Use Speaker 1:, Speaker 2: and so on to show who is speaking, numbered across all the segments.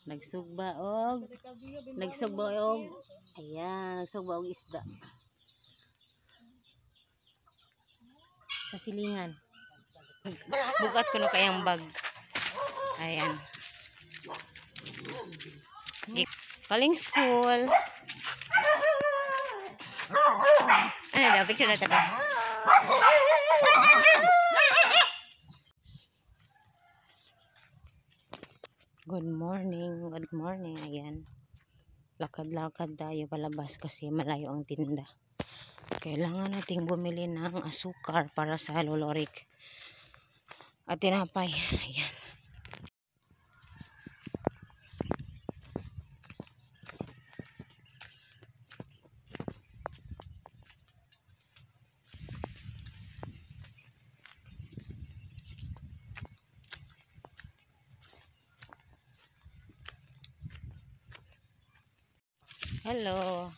Speaker 1: Nagsugba og ayan, nagsugba og isda. Kasilingan. Bukat ko no kayang bag. Ayan. Calling school. Ano daw, picture na tayo. Good morning. Ayan. Lakad-lakad tayo palabas kasi malayo ang tinda. Kailangan nating bumili ng asukar para sa lolorik. At tinapay. Ayan. Hello.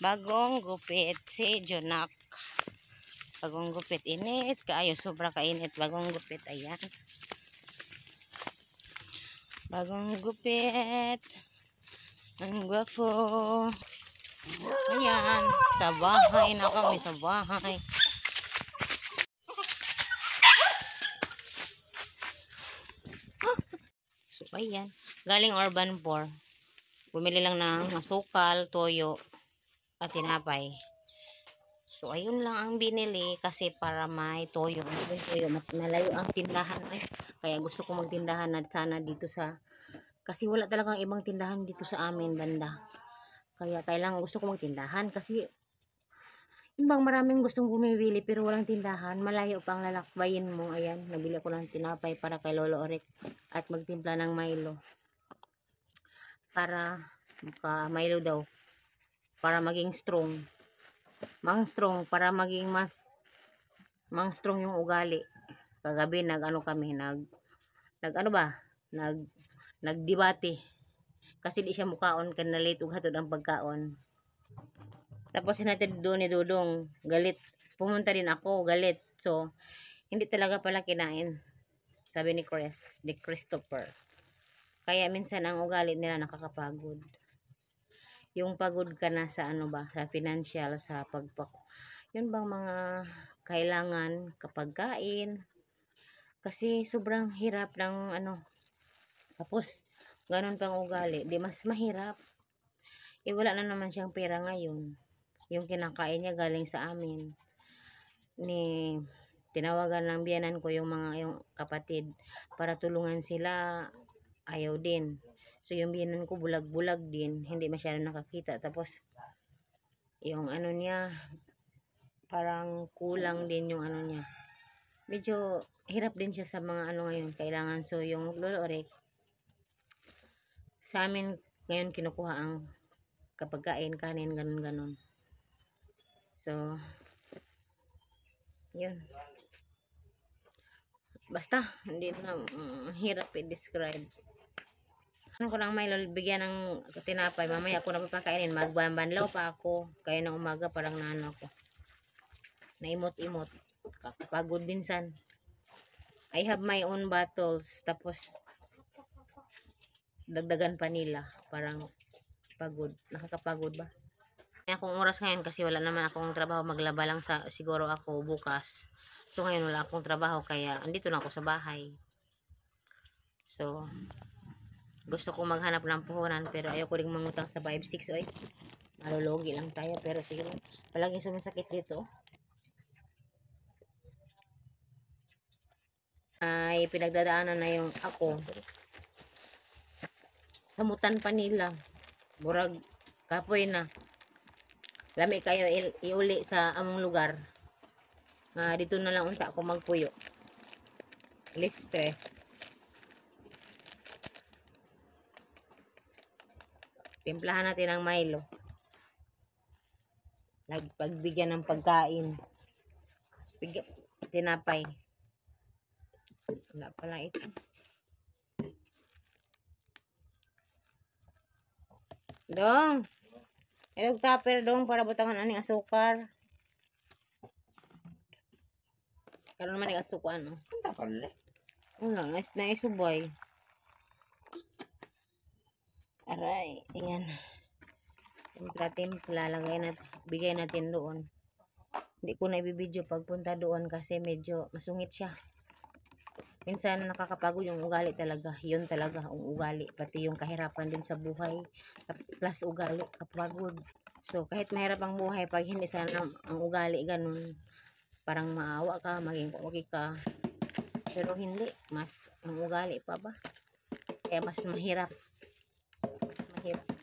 Speaker 1: Bagong gupit si Jonak. Bagong gupit, init kaayo, sobra kainit. Bagong gupit, ayan. Bagong gupit. Ang gwapo. Ayan, sa bahay na kami, sa bahay. So ayan, galing Urban 4. Bumili lang ng asukal, toyo at tinapay. So ayun lang ang binili kasi para may toyo. Malayo ang tindahan ay. Kaya gusto ko magtindahan na sana dito sa, kasi wala talagang ibang tindahan dito sa amin banda. Kaya kailangan gusto ko magtindahan kasi ibang maraming gustong bumibili pero walang tindahan. Malayo pang lalakbayin mo. Ayan, nabili ko lang tinapay para kay Lolo Orik at magtimpla ng Milo. Para Milo daw. Para maging strong. Para maging mas strong yung ugali. Kagabi nagdebate kasi di siya mukaon kan na late ug hatod ang pagkaon. Tapos hinatid doon ni Dudong, galit. Pumunta din ako, galit. So hindi talaga pala kinain, sabi ni Christopher. Kaya minsan ang ugali nila nakakapagod. Yung pagod ka na sa sa financial, sa yun bang mga kailangan kapag kain. Kasi sobrang hirap ng tapos ganun pang ugali, di mas mahirap. Wala na naman siyang pera ngayon. Yung kinakain niya galing sa amin. Tinawagan ng biyanan ko yung kapatid para tulungan sila, ayaw din. So yung biyanan ko bulag-bulag din, hindi masyado nakakita. Tapos yung niya parang kulang din yung niya. Medyo hirap din siya sa mga ngayon kailangan. So yung Lolo Orik sa amin ngayon kinukuha ang kapag kain, kanin, ganun. So yun. Basta hindi na hirap i-describe. Ko lang may bigyan ng tinapay, mamaya ako na papakainin, magbanlaw pa ako. Kaya ng umaga parang ko naimot-imot, kakapagod minsan. I have my own bottles, tapos dagdagan pa nila, parang pagod, nakakapagod ba. Akong oras ngayon kasi wala naman akong trabaho, maglaba lang siguro ako bukas. So ngayon wala akong trabaho kaya andito na ako sa bahay. So gusto ko maghanap ng puhunan pero ayoko ring mangutang sa 5-6 oy. Malulugi lang tayo pero siguro palaging sumasakit dito. Ay pinagdadaanan na yung ako. Samutan pa nila. Burag kapoy na. Lami kayo iuli sa among lugar. Dito na lang unta ako magpuyo. Less stress. Timplahan natin ang Milo. Pagbigyan ng pagkain. Tinapay. Wala pala ito. Dong. Itong tupper dong para butangan aning asukar. Karon naman yung asukuan, no? Wala, na isubay. Aray, ayan. Timpla-timpla, bigay natin doon. Hindi ko na ibibidyo pagpunta doon kasi medyo masungit siya. Minsan nakakapagod yung ugali talaga. Yun talaga ang ugali. Pati yung kahirapan din sa buhay. Plus ugali, kapagod. So, kahit mahirap ang buhay, pag hindi sana ang ugali ganun, parang maawa ka, maging okay ka. Pero hindi. Mas ang ugali pa ba? Kaya mas mahirap. Mas mahirap.